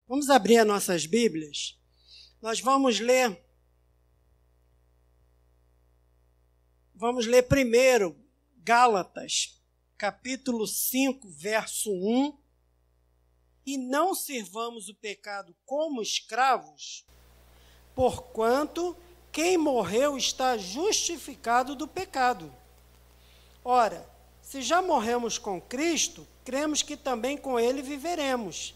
Vamos abrir as nossas Bíblias. Nós vamos ler primeiro Gálatas, capítulo 5, verso 1. E não sirvamos o pecado como escravos, porquanto quem morreu está justificado do pecado. Ora, se já morremos com Cristo, cremos que também com ele viveremos.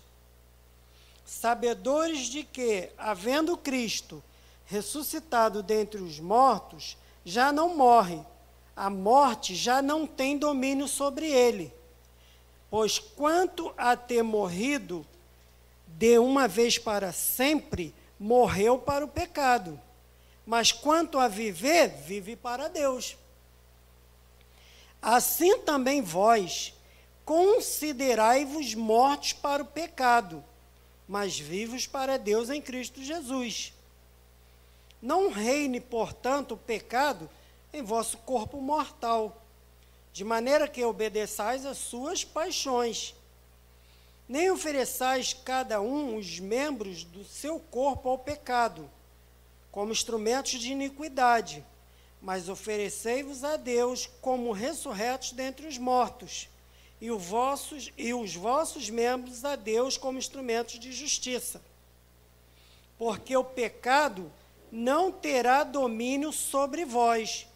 Sabedores de que, havendo Cristo ressuscitado dentre os mortos, já não morre, a morte já não tem domínio sobre ele. Pois quanto a ter morrido de uma vez para sempre, morreu para o pecado. Mas quanto a viver, vive para Deus. Assim também vós, considerai-vos mortos para o pecado, mas vivos para Deus em Cristo Jesus. Não reine, portanto, o pecado em vosso corpo mortal, de maneira que obedeçais às suas paixões. Nem ofereçais cada um os membros do seu corpo ao pecado, como instrumentos de iniquidade, mas oferecei-vos a Deus como ressurretos dentre os mortos, e os vossos membros a Deus como instrumentos de justiça. Porque o pecado não terá domínio sobre vós,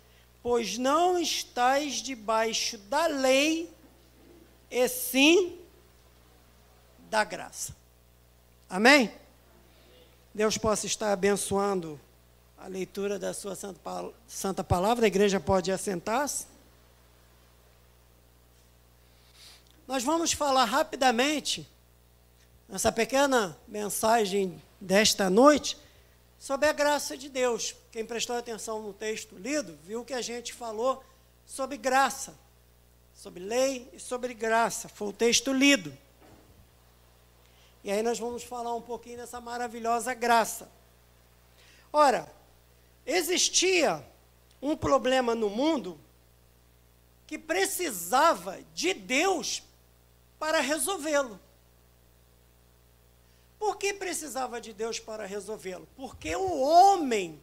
pois não estáis debaixo da lei, e sim da graça. Amém? Deus possa estar abençoando a leitura da sua santa palavra. A igreja pode assentar-se. Nós vamos falar rapidamente, nessa pequena mensagem desta noite, sobre a graça de Deus. Quem prestou atenção no texto lido, viu que a gente falou sobre graça, sobre lei e sobre graça. Foi o texto lido. E aí nós vamos falar um pouquinho dessa maravilhosa graça. Ora, existia um problema no mundo que precisava de Deus para resolvê-lo. Por que precisava de Deus para resolvê-lo? Porque o homem,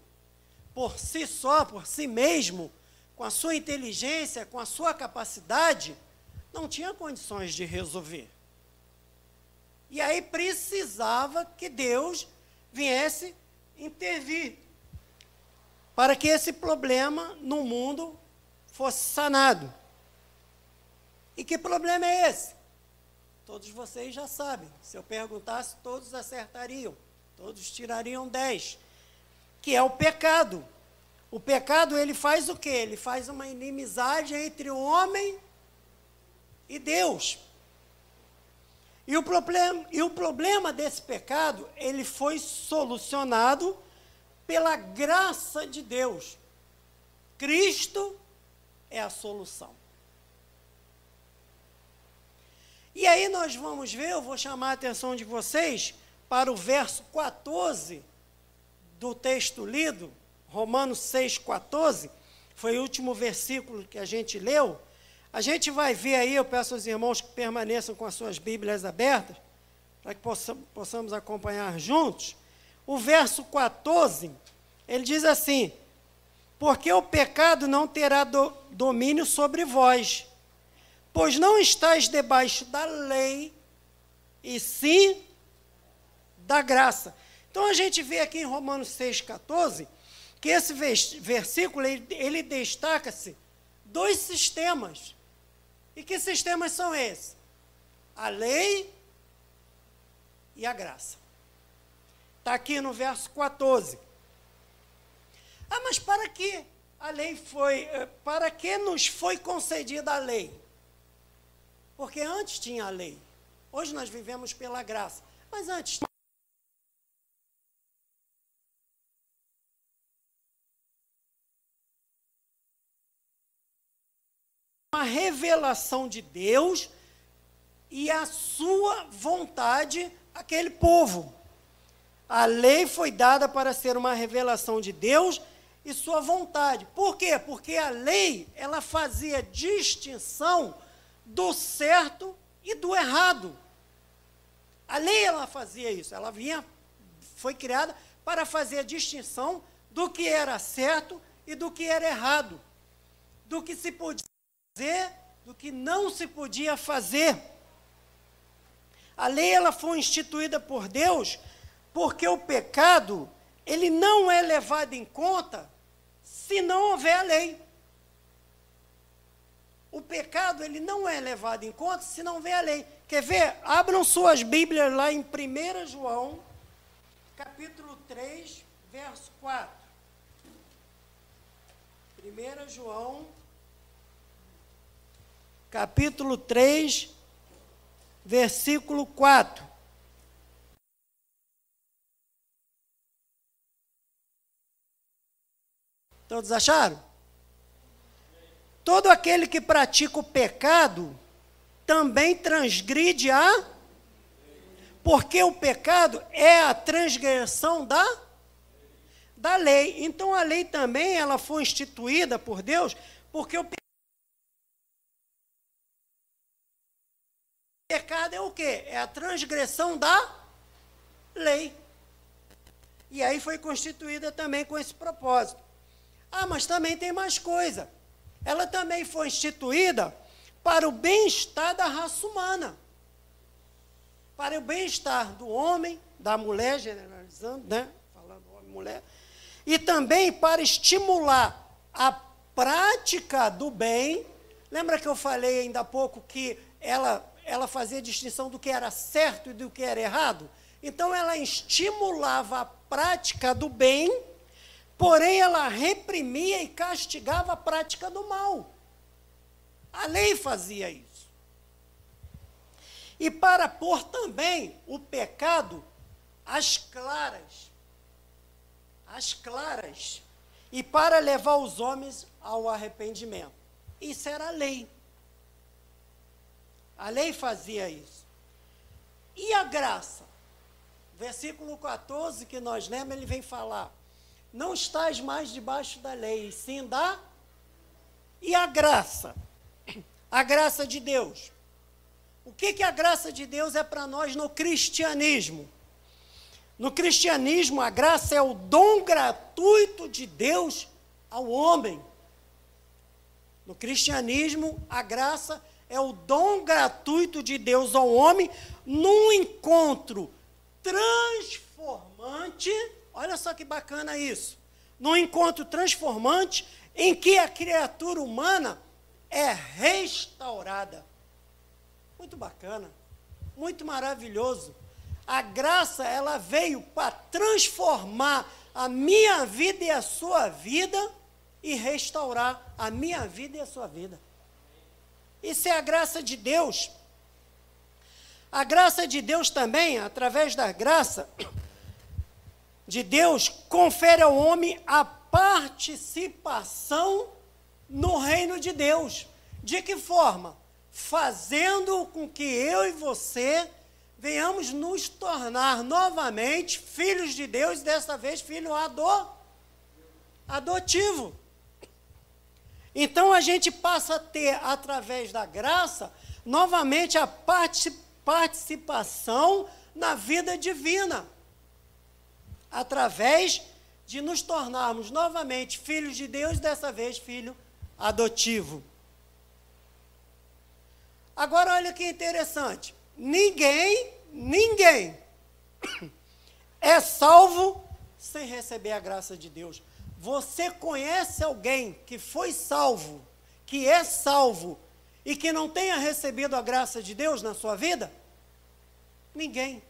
por si só, por si mesmo, com a sua inteligência, com a sua capacidade, não tinha condições de resolver. E aí precisava que Deus viesse intervir para que esse problema no mundo fosse sanado. E que problema é esse? Todos vocês já sabem. Se eu perguntasse, todos acertariam. Todos tirariam 10. Que é o pecado. O pecado, ele faz o quê? Ele faz uma inimizade entre o homem e Deus. E o problema desse pecado, ele foi solucionado pela graça de Deus. Cristo é a solução. E aí nós vamos ver, eu vou chamar a atenção de vocês para o verso 14 do texto lido, Romanos 6,14, foi o último versículo que a gente leu. A gente vai ver aí, eu peço aos irmãos que permaneçam com as suas Bíblias abertas, para que possamos acompanhar juntos. O verso 14, ele diz assim: porque o pecado não terá domínio sobre vós, pois não estáis debaixo da lei, e sim da graça. Então a gente vê aqui em Romanos 6,14, que esse versículo, ele destaca-se dois sistemas. E que sistemas são esses? A lei e a graça. Está aqui no verso 14. Ah, mas para que a lei para que nos foi concedida a lei? Porque antes tinha a lei. Hoje nós vivemos pela graça. Mas antes uma revelação de Deus e a sua vontade àquele povo. A lei foi dada para ser uma revelação de Deus e sua vontade. Por quê? Porque a lei, ela fazia distinção do certo e do errado. A lei, ela fazia isso, foi criada para fazer a distinção do que era certo e do que era errado, do que se podia fazer, do que não se podia fazer. A lei, ela foi instituída por Deus porque o pecado, ele não é levado em conta se não houver a lei. O pecado, ele não é levado em conta se não houver a lei. Quer ver? Abram suas Bíblias lá em 1 João, capítulo 3, verso 4. 1 João, capítulo 3, versículo 4. Todos acharam? Todo aquele que pratica o pecado também transgride porque o pecado é a transgressão da lei. Então a lei também, ela foi instituída por Deus, porque o pecado é o quê? É a transgressão da lei. E aí foi constituída também com esse propósito. Ah, mas também tem mais coisa. Ela também foi instituída para o bem-estar da raça humana. Para o bem-estar do homem, da mulher, generalizando, né? Falando homem e mulher. E também para estimular a prática do bem. Lembra que eu falei ainda há pouco que ela fazia distinção do que era certo e do que era errado? Então, ela estimulava a prática do bem, porém, ela reprimia e castigava a prática do mal. A lei fazia isso. E para pôr também o pecado às claras, e para levar os homens ao arrependimento. Isso era a lei. A lei fazia isso. E a graça? Versículo 14 que nós lemos, ele vem falar: não estás mais debaixo da lei, sim da... E a graça? A graça de Deus. O que a graça de Deus é para nós no cristianismo? No cristianismo, a graça é o dom gratuito de Deus ao homem. No cristianismo, a graça é o dom gratuito de Deus ao homem num encontro transformante. Olha só que bacana isso. Num encontro transformante em que a criatura humana é restaurada. Muito bacana, muito maravilhoso. A graça, ela veio para transformar a minha vida e a sua vida e restaurar a minha vida e a sua vida. Isso é a graça de Deus. A graça de Deus também, através da graça de Deus, confere ao homem a participação no reino de Deus. De que forma? Fazendo com que eu e você venhamos nos tornar novamente filhos de Deus, dessa vez filho adotivo. Então a gente passa a ter, através da graça, novamente a participação na vida divina, através de nos tornarmos novamente filhos de Deus, dessa vez filho adotivo. Agora olha que interessante, ninguém é salvo sem receber a graça de Deus. Você conhece alguém que foi salvo, que é salvo, e que não tenha recebido a graça de Deus na sua vida? Ninguém.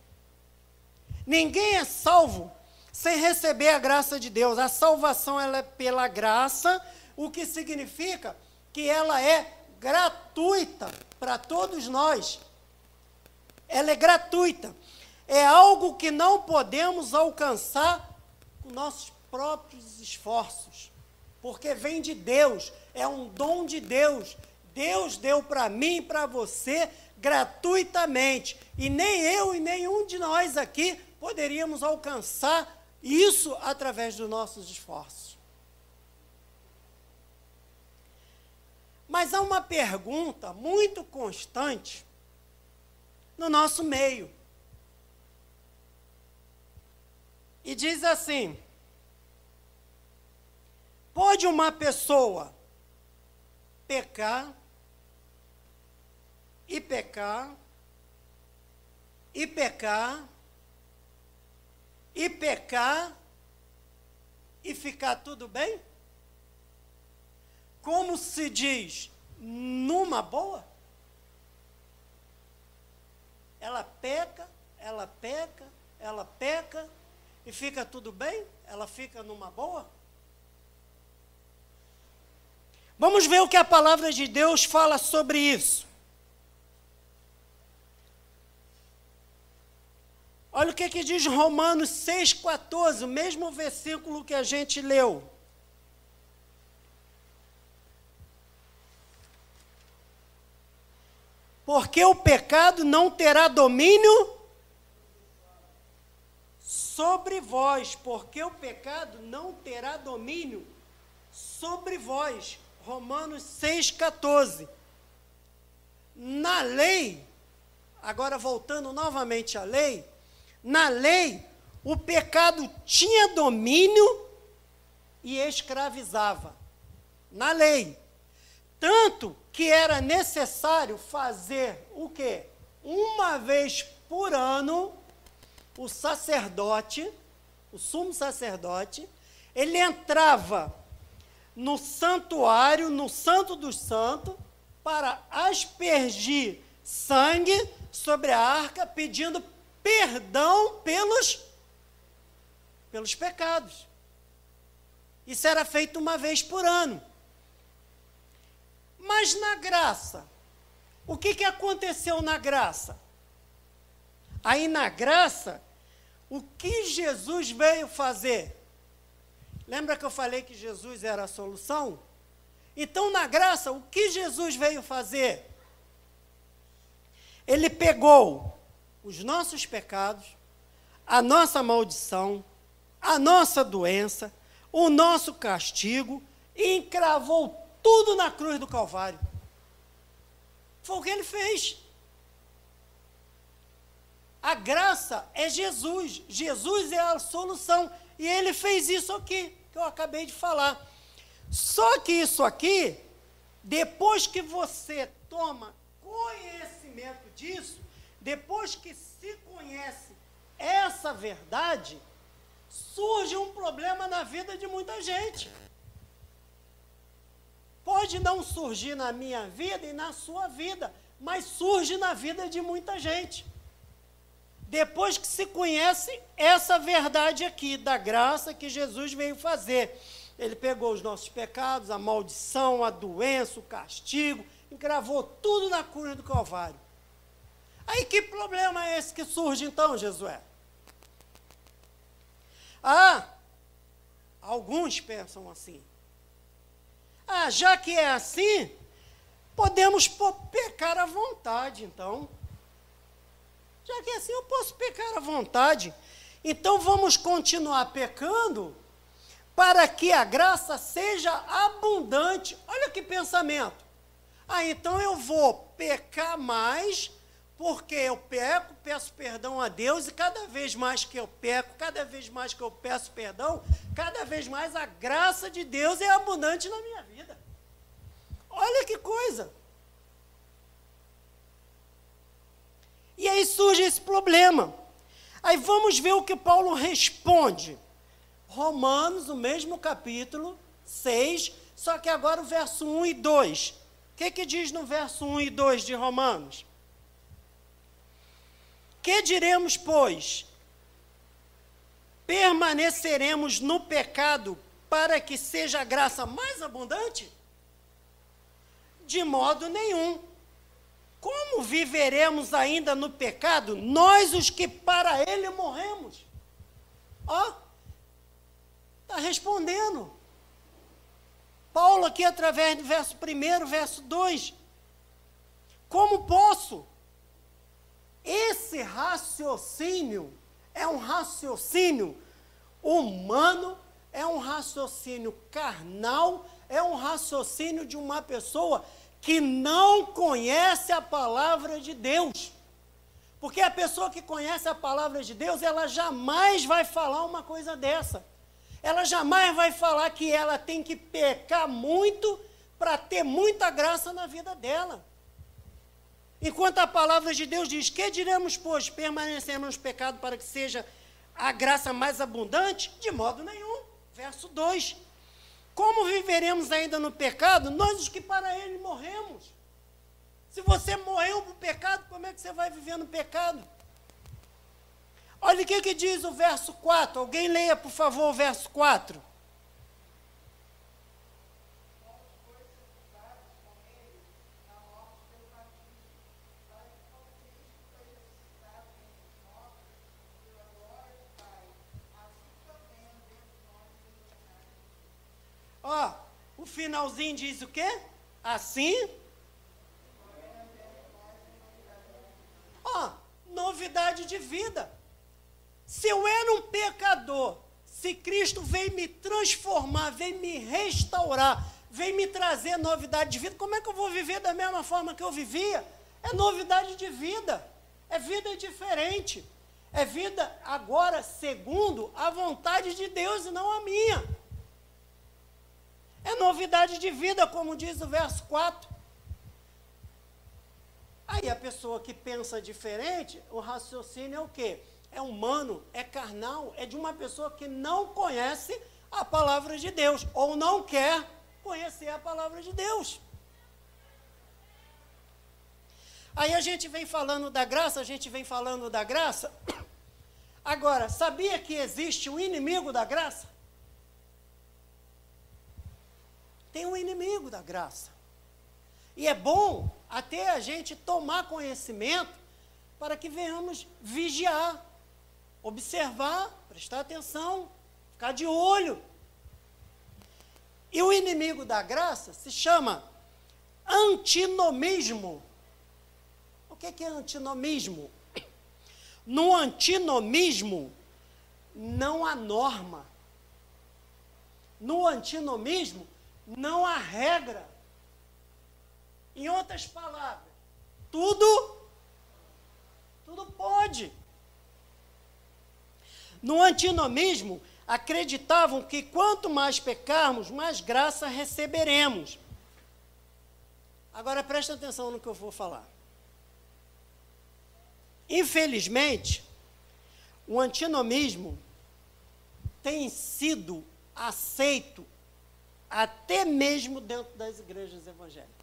Ninguém é salvo sem receber a graça de Deus. A salvação, ela é pela graça, o que significa que ela é gratuita para todos nós. Ela é gratuita. É algo que não podemos alcançar com nossos próprios esforços, porque vem de Deus, é um dom de Deus. Deus deu para mim e para você gratuitamente, e nem eu e nenhum de nós aqui poderíamos alcançar isso através dos nossos esforços. Mas há uma pergunta muito constante no nosso meio. E diz assim: pode uma pessoa pecar, e pecar, e pecar, e pecar, e ficar tudo bem? Como se diz, numa boa? Ela peca, ela peca, ela peca, e fica tudo bem? Ela fica numa boa? Vamos ver o que a palavra de Deus fala sobre isso. Olha o que diz Romanos 6,14, o mesmo versículo que a gente leu. Porque o pecado não terá domínio sobre vós. Porque o pecado não terá domínio sobre vós. Romanos 6,14. Na lei, agora voltando novamente à lei, na lei, o pecado tinha domínio e escravizava. Na lei. Tanto que era necessário fazer o quê? Uma vez por ano, o sacerdote, o sumo sacerdote, ele entrava no santuário, no Santo dos Santos, para aspergir sangue sobre a arca, pedindo perdão pelos pecados. Isso era feito uma vez por ano. Mas na graça, o que aconteceu na graça? Aí na graça, o que Jesus veio fazer? Lembra que eu falei que Jesus era a solução? Então na graça, o que Jesus veio fazer? Ele pegou os nossos pecados, a nossa maldição, a nossa doença, o nosso castigo, e encravou tudo na cruz do Calvário. Foi o que ele fez. A graça é Jesus. Jesus é a solução. E ele fez isso aqui, que eu acabei de falar. Só que isso aqui, depois que você toma conhecimento disso, depois que se conhece essa verdade, surge um problema na vida de muita gente. Pode não surgir na minha vida e na sua vida, mas surge na vida de muita gente. Depois que se conhece essa verdade aqui, da graça que Jesus veio fazer. Ele pegou os nossos pecados, a maldição, a doença, o castigo, encravou tudo na cruz do Calvário. Aí que problema é esse que surge então, Josué? Alguns pensam assim. Já que é assim, podemos pecar à vontade, então. Já que é assim, eu posso pecar à vontade. Então, vamos continuar pecando para que a graça seja abundante. Olha que pensamento. Então eu vou pecar mais, porque eu peco, peço perdão a Deus, e cada vez mais que eu peco, cada vez mais que eu peço perdão, cada vez mais a graça de Deus é abundante na minha vida. Olha que coisa. E aí surge esse problema. Aí vamos ver o que Paulo responde. Romanos, o mesmo capítulo 6, só que agora o verso 1 e 2. O que diz no verso 1 e 2 de Romanos? Que diremos, pois? Permaneceremos no pecado para que seja a graça mais abundante? De modo nenhum. Como viveremos ainda no pecado, nós os que para ele morremos? Está respondendo. Paulo aqui, através do verso 1, verso 2. Como posso? Esse raciocínio é um raciocínio humano, é um raciocínio carnal, é um raciocínio de uma pessoa que não conhece a palavra de Deus. Porque a pessoa que conhece a palavra de Deus, ela jamais vai falar uma coisa dessa. Ela jamais vai falar que ela tem que pecar muito para ter muita graça na vida dela. Enquanto a palavra de Deus diz, que diremos, pois, permanecemos no pecado para que seja a graça mais abundante? De modo nenhum. Verso 2. Como viveremos ainda no pecado, nós os que para ele morremos? Se você morreu para o pecado, como é que você vai viver no pecado? Olha o que diz o verso 4. Alguém leia, por favor, o verso 4. Ó, o finalzinho diz o quê? Assim. Ó, novidade de vida. Se eu era um pecador, se Cristo veio me transformar, veio me restaurar, veio me trazer novidade de vida, como é que eu vou viver da mesma forma que eu vivia? É novidade de vida, é vida diferente, é vida agora segundo a vontade de Deus e não a minha. É novidade de vida, como diz o verso 4. Aí a pessoa que pensa diferente, o raciocínio é o quê? É humano, é carnal, é de uma pessoa que não conhece a palavra de Deus, ou não quer conhecer a palavra de Deus. Aí a gente vem falando da graça, Agora, sabia que existe um inimigo da graça? Tem um inimigo da graça. E é bom até a gente tomar conhecimento para que venhamos vigiar, observar, prestar atenção, ficar de olho. E o inimigo da graça se chama antinomismo. O que é antinomismo? No antinomismo não há norma. No antinomismo não há regra. Em outras palavras, tudo pode. No antinomismo, acreditavam que quanto mais pecarmos, mais graça receberemos. Agora presta atenção no que eu vou falar. Infelizmente, o antinomismo tem sido aceito até mesmo dentro das igrejas evangélicas.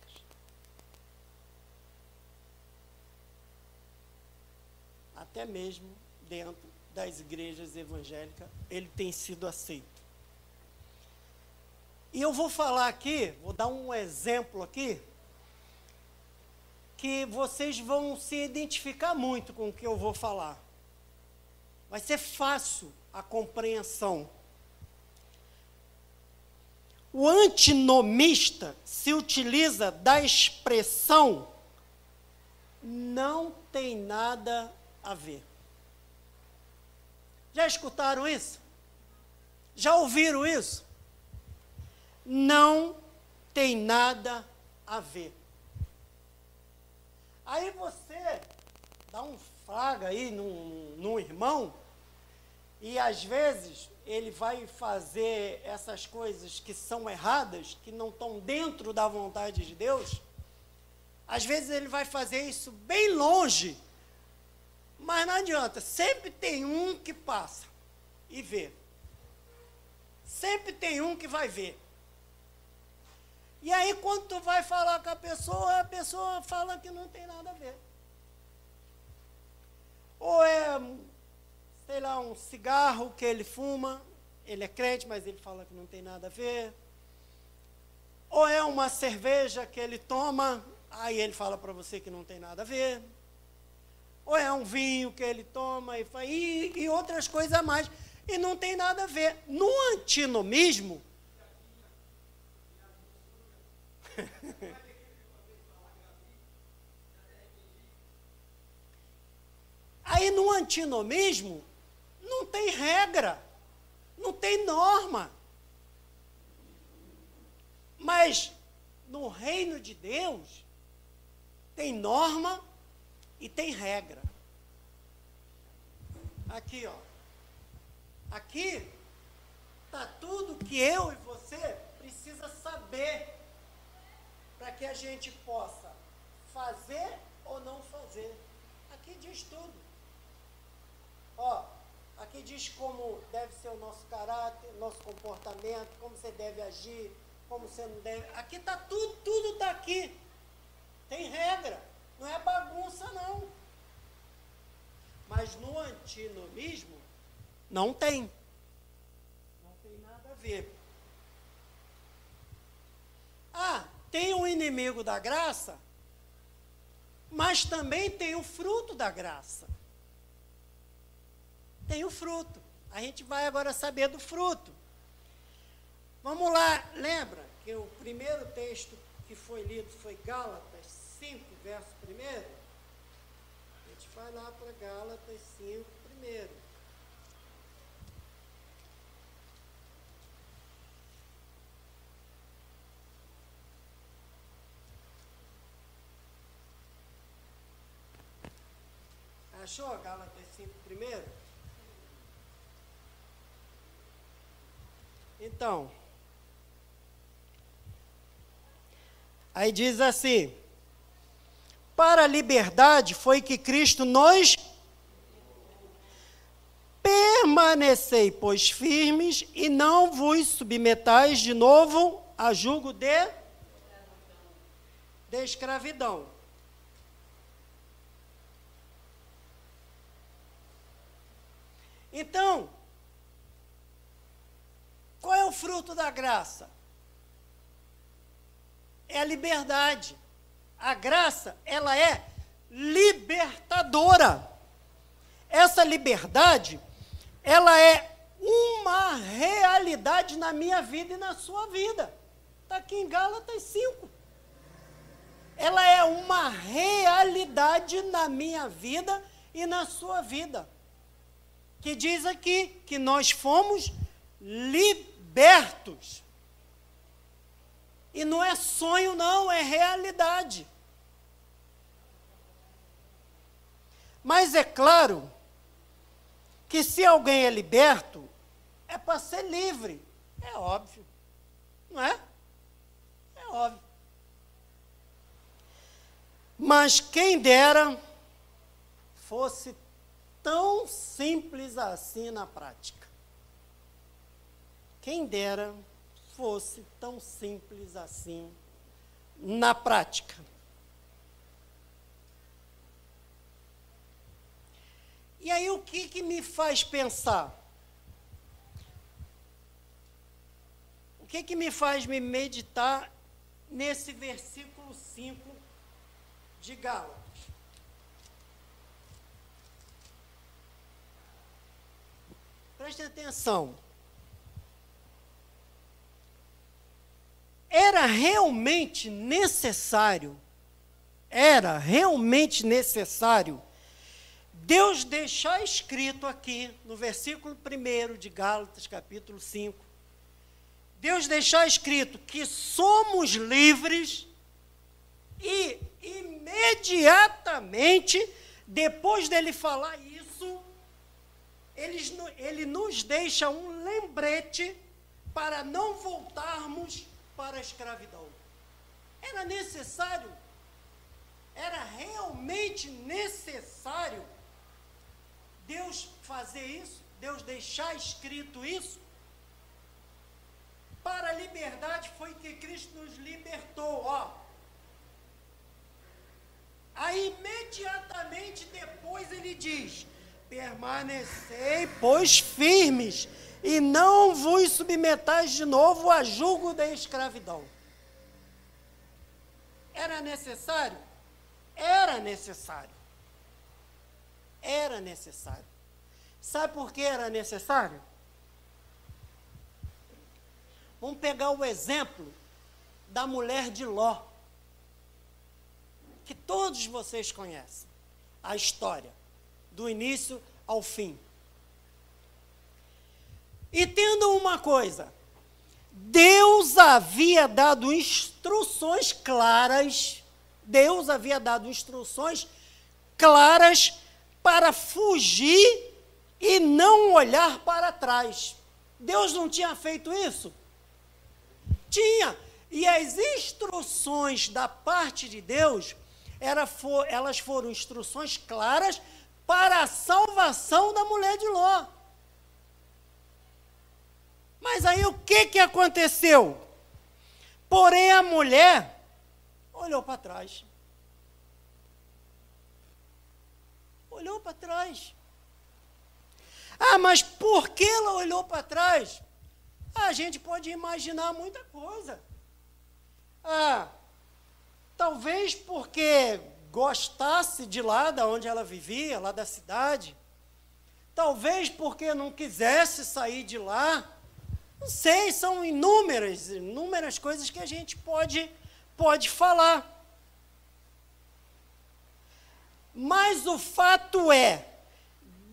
Até mesmo dentro das igrejas evangélicas, ele tem sido aceito. E eu vou falar aqui, vou dar um exemplo aqui, que vocês vão se identificar muito com o que eu vou falar. Vai ser fácil a compreensão. O antinomista se utiliza da expressão não tem nada a ver. Já escutaram isso? Já ouviram isso? Não tem nada a ver. Aí você dá um flagra aí num irmão, e às vezes ele vai fazer essas coisas que são erradas, que não estão dentro da vontade de Deus. Às vezes ele vai fazer isso bem longe, mas não adianta, sempre tem um que passa e vê. Sempre tem um que vai ver. E aí, quando tu vai falar com a pessoa fala que não tem nada a ver. Ou é, sei lá, um cigarro que ele fuma, ele é crente, mas ele fala que não tem nada a ver. Ou é uma cerveja que ele toma, aí ele fala para você que não tem nada a ver. Ou é um vinho que ele toma e outras coisas a mais. E não tem nada a ver. No antinomismo, aí no antinomismo não tem regra, não tem norma. Mas no reino de Deus tem norma e tem regra. Aqui, ó. Aqui está tudo que eu e você precisa saber para que a gente possa fazer ou não fazer. Aqui diz tudo. Ó, aqui diz como deve ser o nosso caráter, nosso comportamento, como você deve agir, como você não deve. Aqui está tudo está aqui. Tem regra, não é bagunça não. Mas no antinomismo não tem. Não tem nada a ver. Ah, tem um inimigo da graça, mas também tem o fruto da graça. Tem o fruto. A gente vai agora saber do fruto. Vamos lá, lembra que o primeiro texto que foi lido foi Gálatas 5, verso 1? A gente vai lá para Gálatas 5, primeiro. Achou Gálatas 5 primeiro? Então, aí diz assim: para a liberdade foi que Cristo nos permanecei, pois firmes, e não vos submetais de novo a jugo de escravidão. Então, qual é o fruto da graça? É a liberdade. A graça, ela é libertadora. Essa liberdade, ela é uma realidade na minha vida e na sua vida. Está aqui em Gálatas 5. Ela é uma realidade na minha vida e na sua vida. Que diz aqui que nós fomos libertos. E não é sonho, não, é realidade. Mas é claro que se alguém é liberto, é para ser livre. É óbvio. Não é? É óbvio. Mas quem dera fosse tão simples assim na prática. Quem dera fosse tão simples assim na prática. E aí o que me faz pensar? O que me faz me meditar nesse versículo 5 de Gálatas? Prestem atenção. Era realmente necessário Deus deixar escrito aqui, no versículo 1 de Gálatas, capítulo 5, Deus deixar escrito que somos livres e, imediatamente, depois dele falar isso, ele nos deixa um lembrete para não voltarmos para a escravidão. Era necessário, era realmente necessário Deus fazer isso, Deus deixar escrito isso. Para a liberdade foi que Cristo nos libertou, ó. Aí imediatamente depois ele diz: permanecei, pois, firmes, e não vos submetais de novo a jugo da escravidão. Era necessário? Era necessário. Era necessário. Sabe por que era necessário? Vamos pegar o exemplo da mulher de Ló, que todos vocês conhecem, a história, do início ao fim. E tendo uma coisa, Deus havia dado instruções claras, para fugir e não olhar para trás. Deus não tinha feito isso? Tinha. E as instruções da parte de Deus, elas foram instruções claras para a salvação da mulher de Ló. Mas aí o que aconteceu? Porém a mulher olhou para trás. Olhou para trás. Ah, mas por que ela olhou para trás? A gente pode imaginar muita coisa. Ah, talvez porque gostasse de lá, da onde ela vivia, lá da cidade. Talvez porque não quisesse sair de lá. Não sei, são inúmeras coisas que a gente pode falar. Mas o fato é,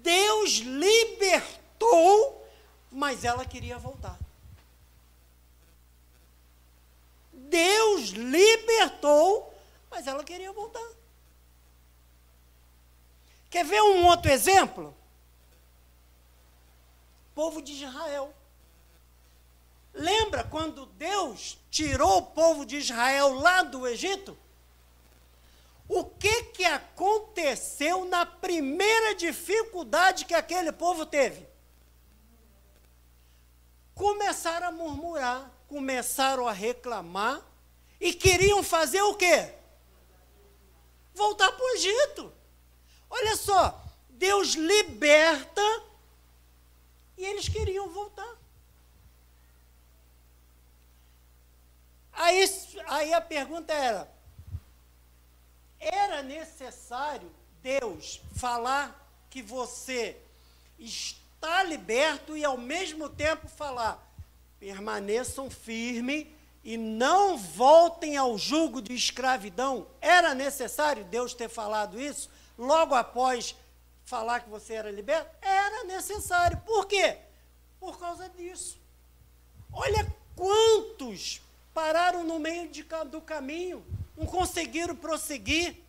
Deus libertou, mas ela queria voltar. Deus libertou, mas ela queria voltar. Quer ver um outro exemplo? O povo de Israel. Lembra quando Deus tirou o povo de Israel lá do Egito? O que aconteceu na primeira dificuldade que aquele povo teve? Começaram a murmurar, começaram a reclamar e queriam fazer o quê? Voltar para o Egito. Olha só, Deus liberta e eles queriam voltar. Aí a pergunta era necessário Deus falar que você está liberto e ao mesmo tempo falar, permaneçam firmes e não voltem ao jugo de escravidão? Era necessário Deus ter falado isso logo após falar que você era liberto? Era necessário. Por quê? Por causa disso. Olha quantos pararam no meio do caminho, não conseguiram prosseguir.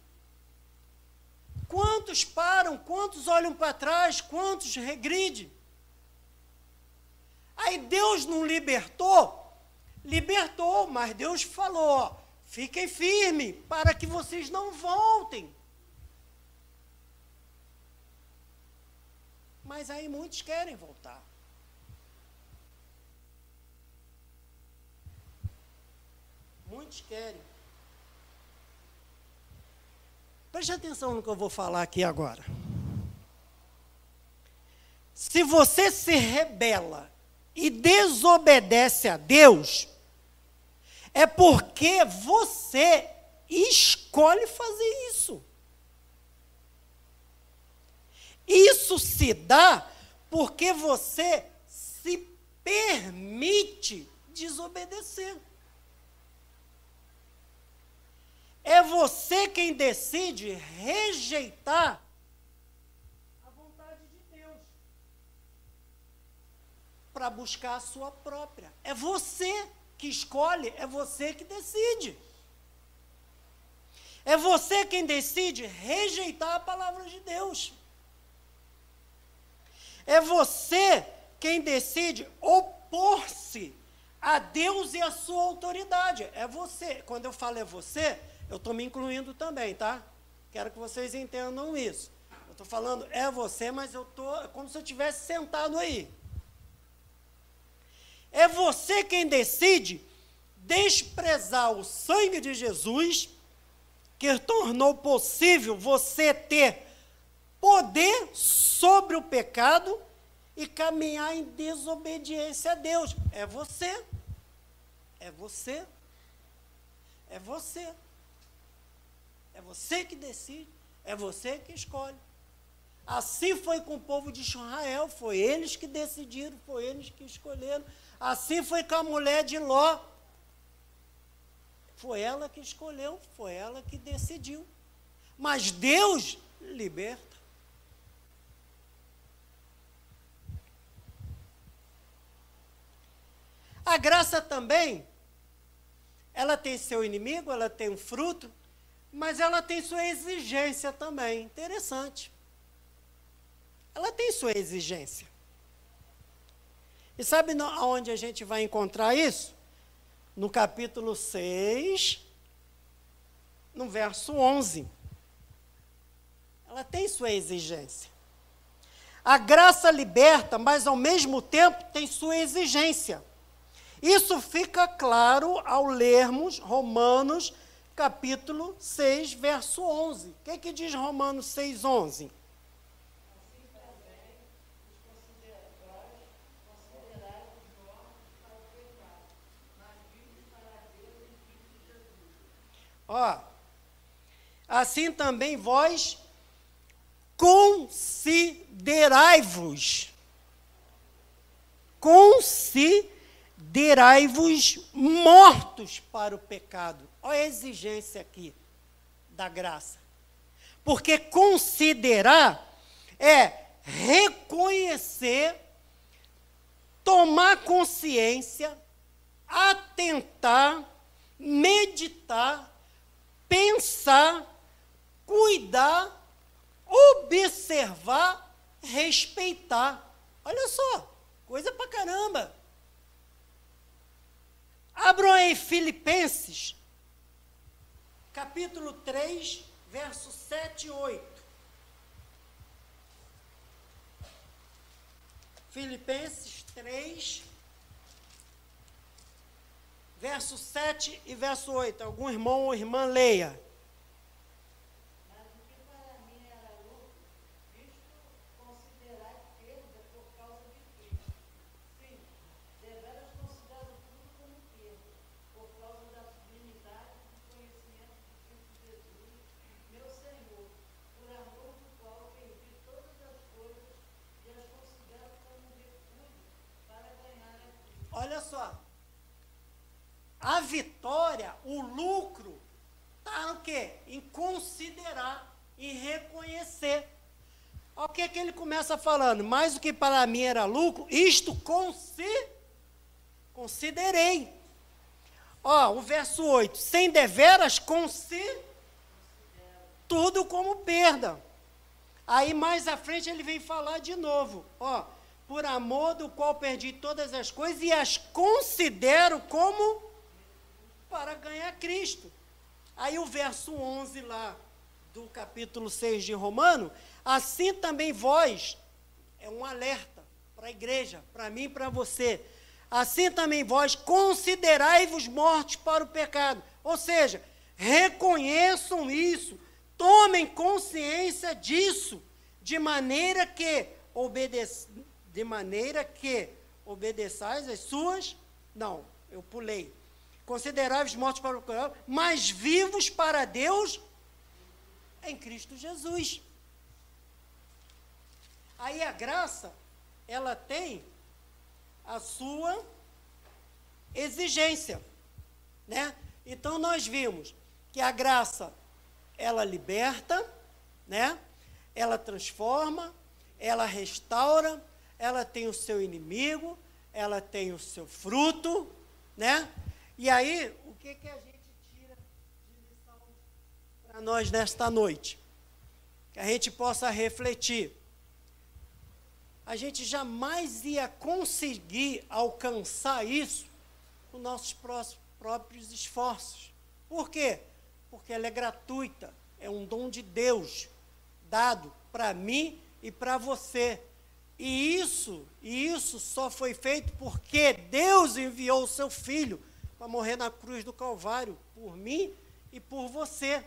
Quantos param, quantos olham para trás, quantos regridem. Aí Deus não libertou? Libertou, mas Deus falou, ó, fiquem firmes para que vocês não voltem. Mas aí muitos querem voltar. Muitos querem. Preste atenção no que eu vou falar aqui agora. Se você se rebela e desobedece a Deus, é porque você escolhe fazer isso. Isso se dá porque você se permite desobedecer. É você quem decide rejeitar a vontade de Deus para buscar a sua própria. É você que escolhe, é você que decide. É você quem decide rejeitar a palavra de Deus. É você quem decide opor-se a Deus e a sua autoridade. É você. Quando eu falo é você, eu estou me incluindo também, tá? Quero que vocês entendam isso. Eu estou falando é você, mas eu estou como se eu estivesse sentado aí. É você quem decide desprezar o sangue de Jesus, que tornou possível você ter poder sobre o pecado e caminhar em desobediência a Deus. É você. É você. É você. É você que decide. É você que escolhe. Assim foi com o povo de Israel. Foi eles que decidiram, foi eles que escolheram. Assim foi com a mulher de Ló. Foi ela que escolheu, foi ela que decidiu. Mas Deus liberta. A graça também, ela tem seu inimigo, ela tem um fruto, mas ela tem sua exigência também. Interessante. ela tem sua exigência. E sabe aonde a gente vai encontrar isso? No capítulo 6, no verso 11. Ela tem sua exigência. A graça liberta, mas ao mesmo tempo tem sua exigência. Isso fica claro ao lermos Romanos, capítulo 6, verso 11. O que diz Romanos 6, 11? Ó, assim também vós considerai-vos mortos para o pecado. Olha a exigência aqui da graça. Porque considerar é reconhecer, tomar consciência, atentar, meditar, pensar, cuidar, observar, respeitar. Olha só, coisa pra caramba. Abram aí Filipenses, capítulo 3, versos 7 e 8. Filipenses 3, verso 7 e verso 8. Algum irmão ou irmã leia. Olha só, a vitória, o lucro, está no quê? Em considerar, em reconhecer. Olha o que ele começa falando, mais do que para mim era lucro, isto considerei. Ó, o verso 8, sem deveras tudo como perda. Aí mais à frente ele vem falar de novo, ó, por amor do qual perdi todas as coisas e as considero como para ganhar Cristo. Aí o verso 11 lá do capítulo 6 de Romano, assim também vós, é um alerta para a igreja, para mim e para você, assim também vós considerai-vos mortos para o pecado, ou seja, reconheçam isso, tomem consciência disso, de maneira que obedeçais as suas... Não, eu pulei. Considerai-vos mortos para o pecado, mas vivos para Deus em Cristo Jesus. Aí a graça, ela tem a sua exigência, né? Então nós vimos que a graça, ela liberta, né? Ela transforma, ela restaura, ela tem o seu inimigo, ela tem o seu fruto, né? E aí, o que a gente tira de lição para nós nesta noite? Que a gente possa refletir. A gente jamais ia conseguir alcançar isso com nossos próprios esforços. Por quê? Porque ela é gratuita, é um dom de Deus, dado para mim e para você. E isso só foi feito porque Deus enviou o seu Filho para morrer na cruz do Calvário, por mim e por você.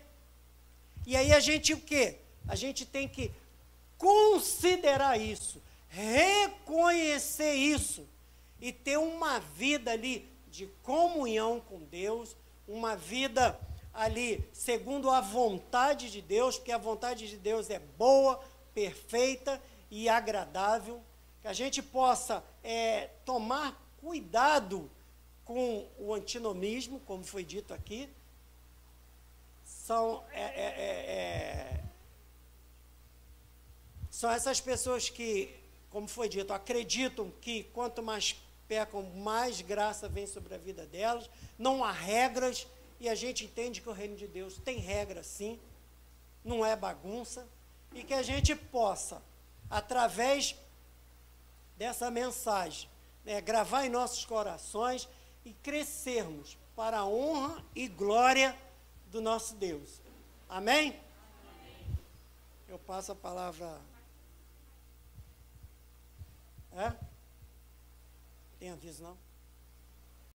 E aí a gente o quê? A gente tem que considerar isso, reconhecer isso, e ter uma vida ali de comunhão com Deus, uma vida ali segundo a vontade de Deus, porque a vontade de Deus é boa, perfeita e agradável, que a gente possa tomar cuidado com o antinomismo, como foi dito aqui. São essas pessoas que, como foi dito, acreditam que quanto mais pecam, mais graça vem sobre a vida delas. Não há regras, e a gente entende que o reino de Deus tem regra sim, não é bagunça, e que a gente possa através dessa mensagem, né, gravar em nossos corações e crescermos para a honra e glória do nosso Deus. Amém? Amém. Eu passo a palavra. É? Tem aviso, não?